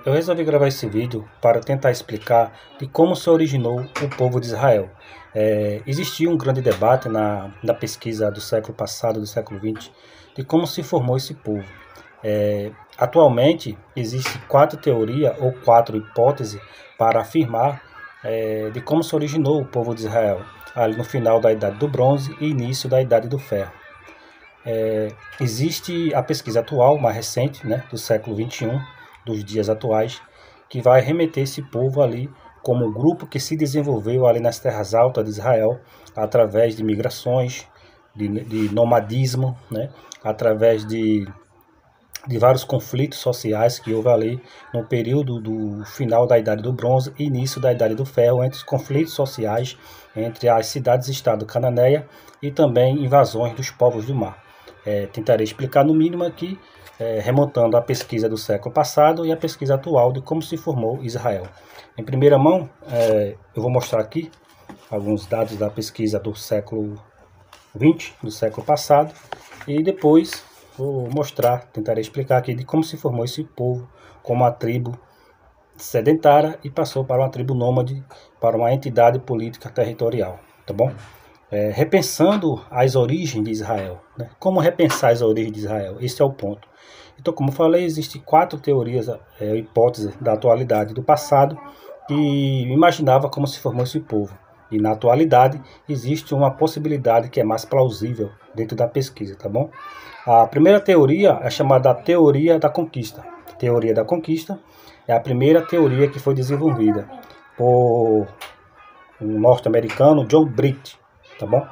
Eu resolvi gravar esse vídeo para tentar explicar de como se originou o povo de Israel. Existia um grande debate na pesquisa do século passado, do século XX, de como se formou esse povo. Atualmente, existem 4 teorias ou 4 hipóteses para afirmar de como se originou o povo de Israel, ali no final da Idade do Bronze e início da Idade do Ferro. Existe a pesquisa atual, mais recente, né, do século XXI, dos dias atuais, que vai remeter esse povo ali como um grupo que se desenvolveu ali nas terras altas de Israel, através de migrações, de nomadismo, né, através de vários conflitos sociais que houve ali no período do final da Idade do Bronze e início da Idade do Ferro, entre os conflitos sociais entre as cidades-estado cananeia e também invasões dos povos do mar. Tentarei explicar no mínimo aqui, remontando a pesquisa do século passado e a pesquisa atual de como se formou Israel. Em primeira mão, eu vou mostrar aqui alguns dados da pesquisa do século XX, do século passado, e depois vou tentarei explicar aqui de como se formou esse povo como uma tribo sedentária e passou para uma tribo nômade, para uma entidade política territorial, tá bom? Repensando as origens de Israel, né? Como repensar as origens de Israel? Esse é o ponto. Então, como falei, existem 4 teorias, hipóteses da atualidade e do passado que imaginava como se formou esse povo. E na atualidade existe uma possibilidade que é mais plausível dentro da pesquisa, tá bom? A primeira teoria é chamada teoria da conquista. A teoria da conquista é a primeira teoria que foi desenvolvida por um norte-americano, John Bright, tá bom?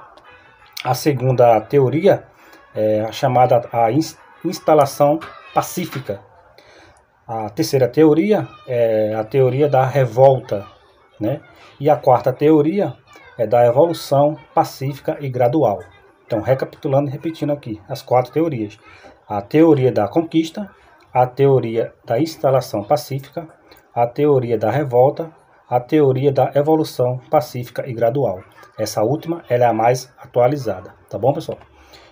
A segunda teoria é a chamada instalação pacífica. A terceira teoria é a teoria da revolta, né? E a quarta teoria é da evolução pacífica e gradual. Então, recapitulando e repetindo aqui as 4 teorias. A teoria da conquista, a teoria da instalação pacífica, a teoria da revolta, a teoria da evolução pacífica e gradual. Essa última ela é a mais atualizada, tá bom, pessoal?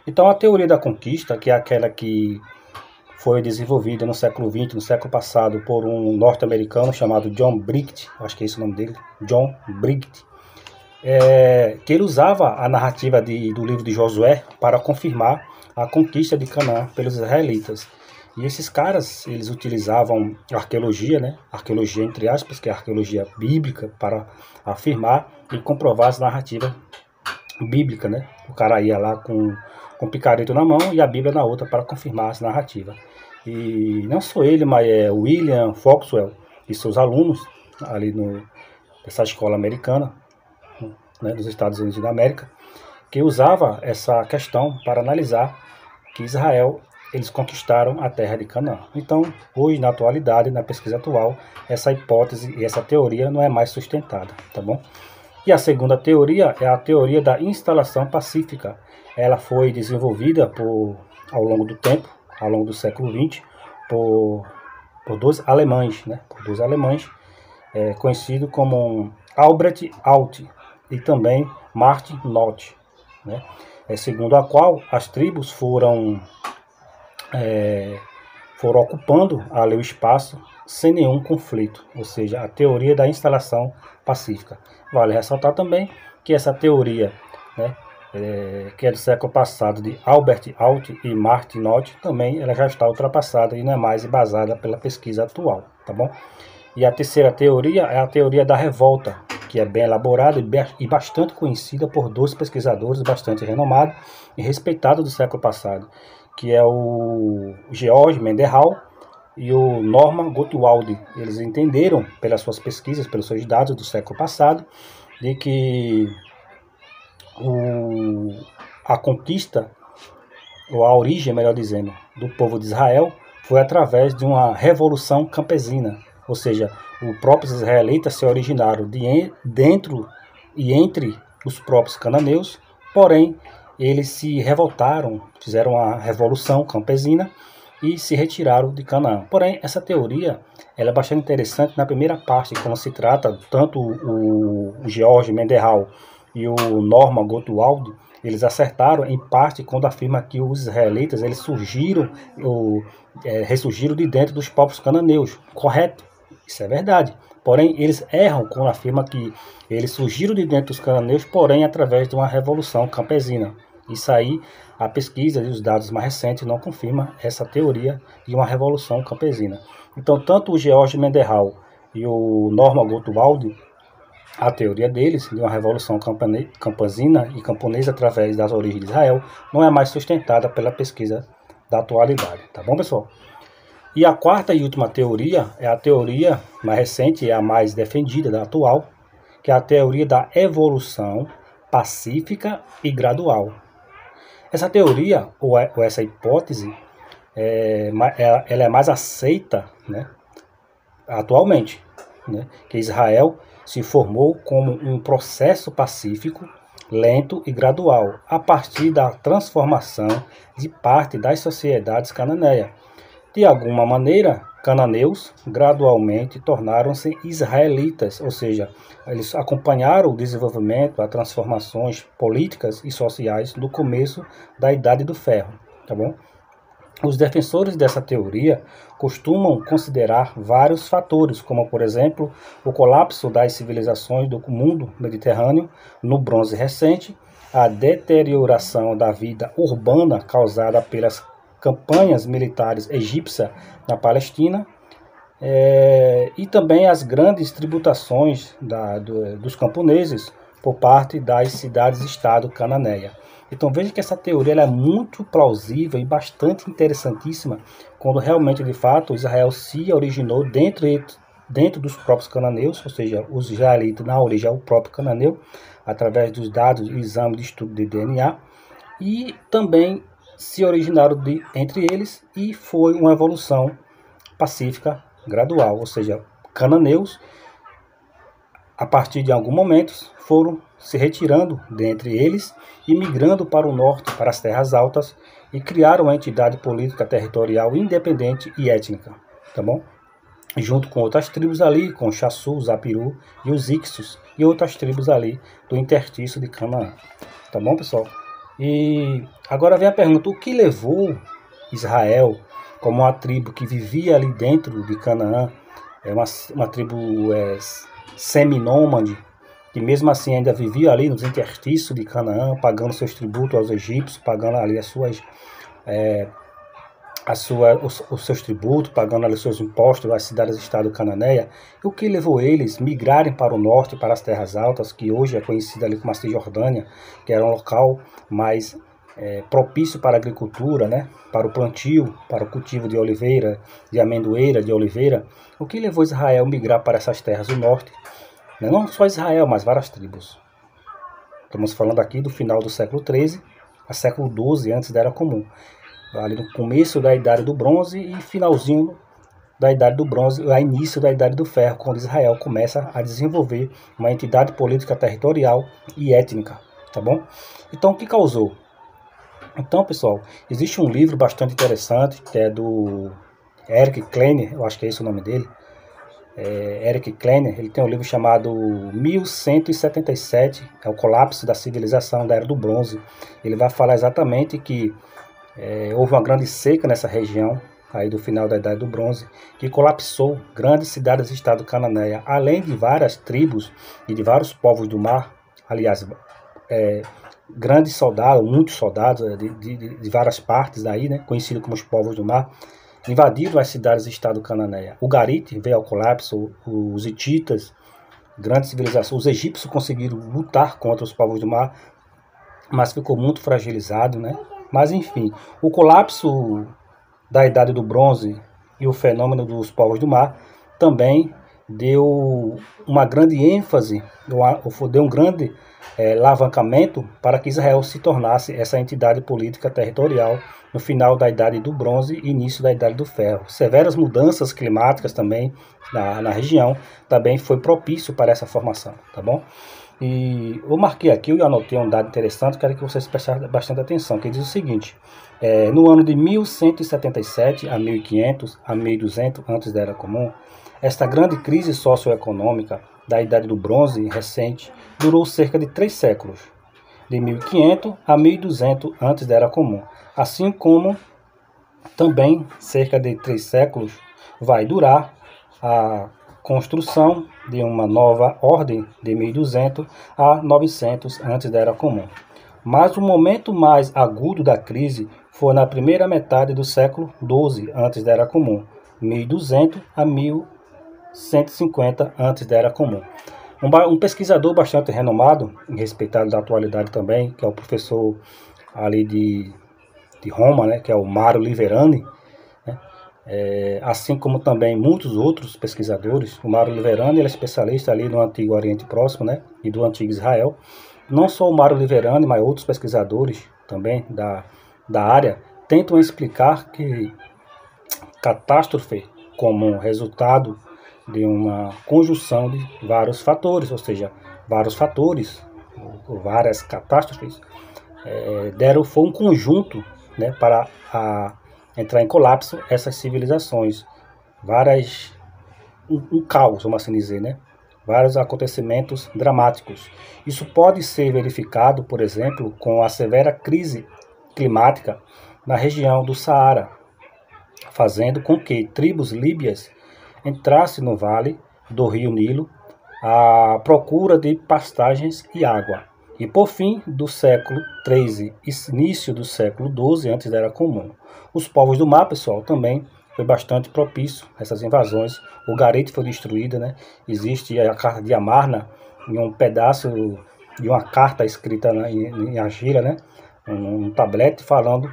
Então, a teoria da conquista, que é aquela que foi desenvolvida no século XX, no século passado, por um norte-americano chamado John Bright, acho que é esse o nome dele, John Bright, que ele usava a narrativa do livro de Josué para confirmar a conquista de Canaã pelos israelitas. E esses caras, eles utilizavam arqueologia, né? Arqueologia entre aspas, que é a arqueologia bíblica, para afirmar e comprovar as narrativas bíblicas, né? O cara ia lá com picareta na mão e a Bíblia na outra para confirmar as narrativas. E não só ele, mas William Foxwell e seus alunos ali nessa escola americana, né, dos Estados Unidos da América, que usava essa questão para analisar que Israel, eles conquistaram a terra de Canaã. Então, hoje, na atualidade, na pesquisa atual, essa hipótese e essa teoria não é mais sustentada, tá bom? E a segunda teoria é a teoria da instalação pacífica. Ela foi desenvolvida ao longo do tempo, ao longo do século XX, por 2 alemães, né? Por 2 alemães, conhecidos como Albrecht Alt e também Martin Noth, né? Segundo a qual as tribos foram ocupando ali o espaço sem nenhum conflito, ou seja, a teoria da instalação pacífica. Vale ressaltar também que essa teoria, né, que é do século passado, de Albert Alt e Martin Noth, também ela já está ultrapassada e não é mais embasada pela pesquisa atual, tá bom? E a terceira teoria é a teoria da revolta, que é bem elaborada e bastante conhecida por 2 pesquisadores bastante renomados e respeitados do século passado, que é o George Mendenhall e o Norman Gottwald. Eles entenderam, pelas suas pesquisas, pelos seus dados do século passado, de que a conquista, ou a origem, melhor dizendo, do povo de Israel foi através de uma revolução campesina. Ou seja, os próprios israelitas se originaram dentro e entre os próprios cananeus, porém, eles se revoltaram, fizeram uma revolução campesina e se retiraram de Canaã. Porém, essa teoria ela é bastante interessante na primeira parte, quando se trata, tanto o George Mendenhall e o Norman Gottwald, eles acertaram em parte quando afirma que os israelitas eles ressurgiram de dentro dos povos cananeus. Correto? Isso é verdade. Porém, eles erram quando afirma que eles surgiram de dentro dos cananeus, porém através de uma revolução campesina. Isso aí, a pesquisa e os dados mais recentes não confirmam essa teoria de uma revolução campesina. Então, tanto o George Mendenhall e o Norman Gottwald, a teoria deles, de uma revolução campesina e camponesa através das origens de Israel, não é mais sustentada pela pesquisa da atualidade. Tá bom, pessoal? E a quarta e última teoria é a teoria mais recente e a mais defendida da atual, que é a teoria da evolução pacífica e gradual. Essa teoria, ou essa hipótese, ela é mais aceita, né, atualmente, né, que Israel se formou como um processo pacífico, lento e gradual, a partir da transformação de parte das sociedades cananeias. De alguma maneira, cananeus gradualmente tornaram-se israelitas, ou seja, eles acompanharam o desenvolvimento, as transformações políticas e sociais no começo da Idade do Ferro, tá bom? Os defensores dessa teoria costumam considerar vários fatores, como, por exemplo, o colapso das civilizações do mundo mediterrâneo no Bronze Recente, a deterioração da vida urbana causada pelas campanhas militares egípcias na Palestina, e também as grandes tributações dos camponeses por parte das cidades-estado cananeias. Então veja que essa teoria ela é muito plausível e bastante interessantíssima, quando realmente, de fato, Israel se originou dentro dos próprios cananeus, ou seja, os israelitas na origem é o próprio cananeu, através dos dados e exame de estudo de DNA, e também se originaram entre eles e foi uma evolução pacífica gradual, ou seja, cananeus, a partir de algum momento, foram se retirando dentre eles e migrando para o norte, para as terras altas, e criaram uma entidade política territorial independente e étnica, tá bom? Junto com outras tribos ali, com Xassu, Zapiru e os Ixos, e outras tribos ali do interstício de Canaã, tá bom, pessoal? E agora vem a pergunta, o que levou Israel, como uma tribo que vivia ali dentro de Canaã, uma tribo seminômade, que mesmo assim ainda vivia ali nos interstícios de Canaã, pagando seus tributos aos egípcios, pagando ali os seus tributos, pagando ali os seus impostos às cidades-estado cananeias. O que levou eles a migrarem para o norte, para as terras altas, que hoje é conhecida ali como a Cisjordânia, que era um local mais propício para a agricultura, né? Para o plantio, para o cultivo de oliveira, de amendoeira, de oliveira. O que levou Israel a migrar para essas terras do norte? Não só Israel, mas várias tribos. Estamos falando aqui do final do século XIII a século XII, antes da Era Comum. Ali no começo da Idade do Bronze e finalzinho da Idade do Bronze, a início da Idade do Ferro, quando Israel começa a desenvolver uma entidade política territorial e étnica, tá bom? Então, o que causou? Então, pessoal, existe um livro bastante interessante, que é do Eric Kleiner, eu acho que é esse o nome dele, Eric Kleiner. Ele tem um livro chamado 1177, é o colapso da civilização da Era do Bronze. Ele vai falar exatamente que houve uma grande seca nessa região, aí do final da Idade do Bronze, que colapsou grandes cidades-estado cananeia, além de várias tribos e de vários povos do mar, aliás, grandes soldados, muitos soldados de várias partes daí, né, conhecidos como os povos do mar, invadiram as cidades-estado cananeia. O Garite veio ao colapso, os hititas, grandes civilizações, os egípcios conseguiram lutar contra os povos do mar, mas ficou muito fragilizado, né? Mas enfim, o colapso da Idade do Bronze e o fenômeno dos povos do mar também deu uma grande ênfase, deu um grande alavancamento para que Israel se tornasse essa entidade política territorial no final da Idade do Bronze e início da Idade do Ferro. Severas mudanças climáticas também na região também foi propício para essa formação, tá bom? E eu marquei aqui, eu anotei um dado interessante, quero que vocês prestem bastante atenção, que diz o seguinte: no ano de 1177 a 1500 a 1200 antes da Era Comum, esta grande crise socioeconômica da Idade do Bronze recente durou cerca de 3 séculos. de 1500 a 1200 antes da Era Comum. Assim como também cerca de 3 séculos vai durar a construção de uma nova ordem de 1200 a 900 antes da Era Comum. Mas o momento mais agudo da crise foi na primeira metade do século XII antes da Era Comum, 1200 a 1150 antes da Era Comum. Um pesquisador bastante renomado e respeitado da atualidade também, que é o professor ali de Roma, né, que é o Mário Liverani, né, assim como também muitos outros pesquisadores. O Mário Liverani ele é especialista ali no Antigo Oriente Próximo, né, e do Antigo Israel. Não só o Mário Liverani, mas outros pesquisadores também da área tentam explicar que catástrofe como resultado de uma conjunção de vários fatores, ou seja, vários fatores, ou várias catástrofes, foi um conjunto, né, para entrar em colapso essas civilizações, um caos, vamos assim dizer, né? Vários acontecimentos dramáticos. Isso pode ser verificado, por exemplo, com a severa crise climática na região do Saara, fazendo com que tribos líbias entrassem no vale do rio Nilo à procura de pastagens e água. E por fim do século XIII e início do século XII, antes da Era Comum, os povos do mar, pessoal, também foi bastante propício a essas invasões. O Garite foi destruída, né? Existe a carta de Amarna, em um pedaço de uma carta escrita em argila, né? Um tablete falando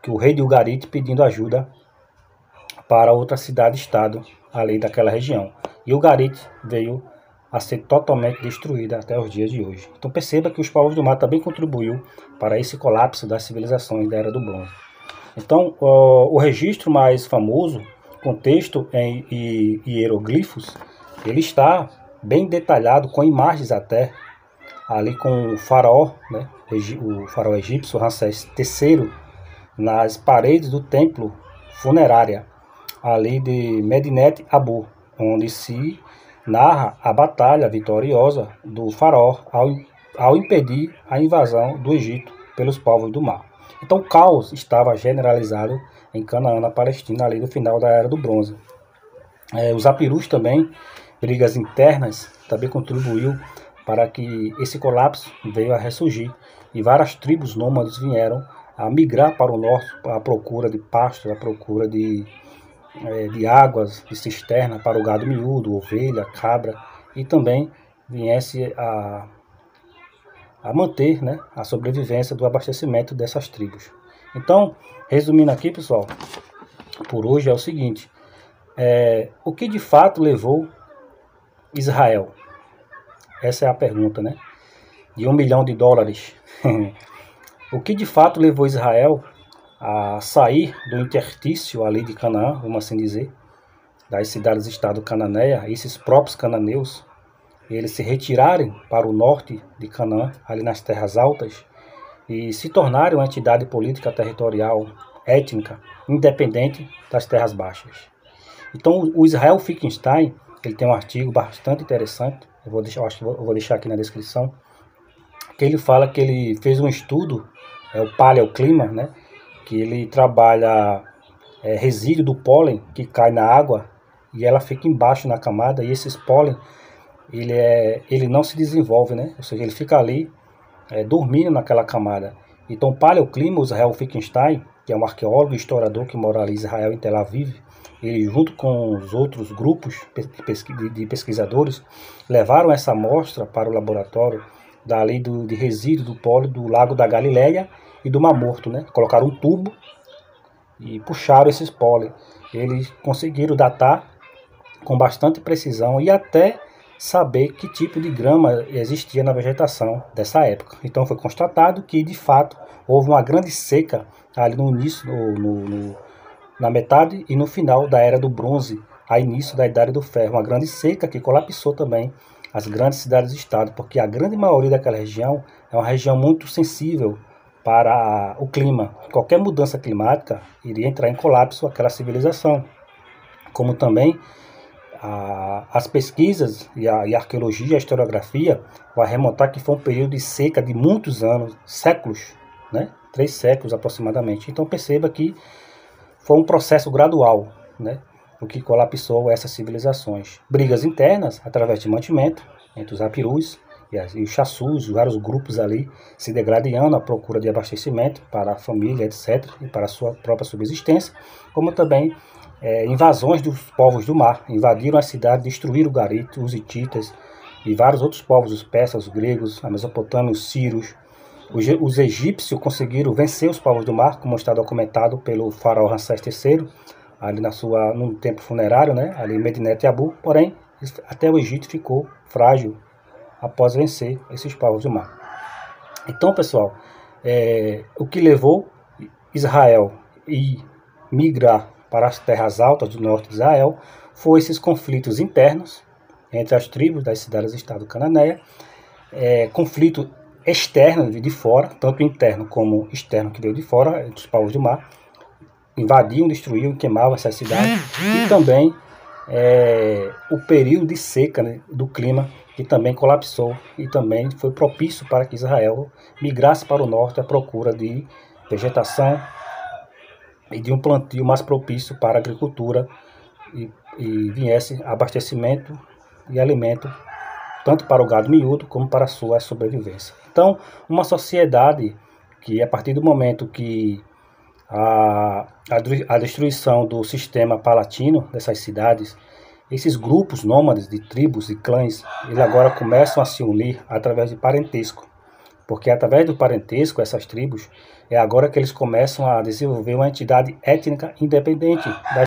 que o rei de Ugarit pedindo ajuda para outra cidade-estado ali daquela região. E Ugarit veio a ser totalmente destruída até os dias de hoje. Então perceba que os povos do mar também contribuiu para esse colapso das civilizações da Era do Bronze. Então o registro mais famoso, com texto em hieroglifos, ele está bem detalhado, com imagens até, ali com o faraó, né, o faraó egípcio Ramsés III, nas paredes do templo funerária ali de Medinet Abu, onde se narra a batalha vitoriosa do faraó ao impedir a invasão do Egito pelos povos do mar. Então o caos estava generalizado em Canaã, na Palestina, ali no final da Era do Bronze. Os Apirus também, brigas internas, também contribuiu para que esse colapso veio a ressurgir, e várias tribos nômades vieram a migrar para o norte à procura de pastos, à procura de águas, de cisterna para o gado miúdo, ovelha, cabra, e também viesse a manter, né, a sobrevivência do abastecimento dessas tribos. Então, resumindo aqui, pessoal, por hoje é o seguinte: o que de fato levou Israel? Essa é a pergunta, né? De $1 milhão. O que de fato levou Israel a sair do interstício ali de Canaã, vamos assim dizer, das cidades-estado cananeia, esses próprios cananeus, eles se retirarem para o norte de Canaã, ali nas terras altas, e se tornarem uma entidade política territorial, étnica, independente das terras baixas. Então o Israel Finkelstein, ele tem um artigo bastante interessante, eu vou deixar aqui na descrição, que ele fala que ele fez um estudo, o paleoclima, né, que ele trabalha resíduo do pólen que cai na água e ela fica embaixo na camada, e esses pólen ele não se desenvolve, né? Ou seja, ele fica ali dormindo naquela camada. Então o paleoclima, o Israel Finkelstein, que é um arqueólogo e historiador que mora ali em Israel, em Tel Aviv, ele junto com os outros grupos de pesquisadores levaram essa amostra para o laboratório dali de resíduo do pólen do Lago da Galileia e do Mar Morto, né? Colocaram um tubo e puxaram esses pólen. Eles conseguiram datar com bastante precisão e até saber que tipo de grama existia na vegetação dessa época. Então foi constatado que de fato houve uma grande seca ali no início, na metade e no final da Era do Bronze, a início da Idade do Ferro. Uma grande seca que colapsou também as grandes cidades-estado, porque a grande maioria daquela região é uma região muito sensível para o clima. Qualquer mudança climática iria entrar em colapso aquela civilização. Como também As pesquisas e a arqueologia, a historiografia, vai remontar que foi um período de seca de muitos anos, séculos, né? 3 séculos aproximadamente. Então perceba que foi um processo gradual, né? O que colapsou essas civilizações. Brigas internas, através de mantimento, entre os apirus e os xaçus, vários grupos ali se degradando à procura de abastecimento para a família, etc., e para a sua própria subsistência, como também invasões dos povos do mar, invadiram a cidade, destruíram o Garito, os hititas e vários outros povos, os persas, os gregos, a Mesopotâmia, os sírios. Os egípcios conseguiram vencer os povos do mar, como está documentado pelo faraó Ramsés III, ali no templo funerário, né, ali em Medinet Abu, porém, até o Egito ficou frágil após vencer esses povos do mar. Então, pessoal, o que levou Israel a migrar para as terras altas do norte de Israel foi esses conflitos internos entre as tribos das cidades-estado cananeia, conflito externo de fora, tanto interno como externo que veio de fora, entre os povos do mar, invadiam, destruíam, queimavam essas cidades, e também o período de seca, né, do clima, que também colapsou e também foi propício para que Israel migrasse para o norte à procura de vegetação e de um plantio mais propício para a agricultura e viesse abastecimento e alimento tanto para o gado miúdo como para a sua sobrevivência. Então, uma sociedade que, a partir do momento que a destruição do sistema palatino dessas cidades, esses grupos nômades de tribos e clãs, eles agora começam a se unir através de parentesco, porque através do parentesco, essas tribos, é agora que eles começam a desenvolver uma entidade étnica independente das